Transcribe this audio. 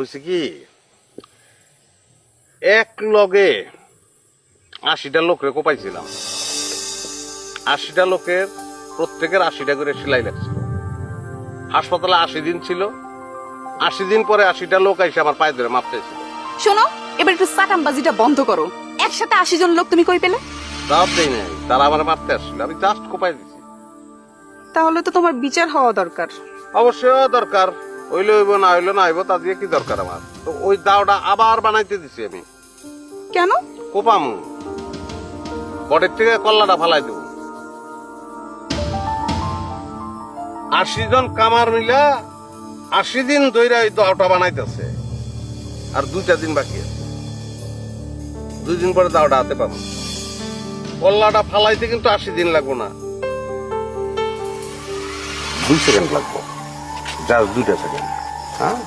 হয়েছে কি এক লগে ৮০টা লোকরে কোপাইছিলাম, ৮০টা লোকের প্রত্যেকের ৮০টা করে সেলাই লাগছিল। হাসপাতালে ৮০ দিন ছিল, ৮০ দিন পরে ৮০টা লোক এসে আমার পায়ে ধরে মাপ চাইছিল। শোনো, এবার একটু সাটামবাজিটা বন্ধ করো। একসাথে ৮০ জন লোক তুমি কই পেলে? দাও দেই নাই, তারা আমার মারতে আসছিল, আমি জাস্ট কোপাই দিছি। তাহলে তো তোমার বিচার হওয়া দরকার। অবশ্যই দরকার, হইলে হইব, না হইলে না হইব, তা দিয়ে কি দরকার আমার? তো ওই দাওটা আবার বানাইতে দিছি আমি। কেন? কোপামু, বডির থেকে কল্লাটা ফালাই দেবো। ৮০ জন কামার মিলা ৮০ দিন ধইরা ওই দাওটা বানাইতেছে, আর 2টা দিন বাকি আছে। 2 দিন পরে দাওটা হাতে পাবো। কল্লাটা ফালাইতে কিন্তু ৮০ দিন লাগবো না, 2 সেকেন্ড লাগবো, জাস্ট 2টা সেকেন্ড। হ্যাঁ,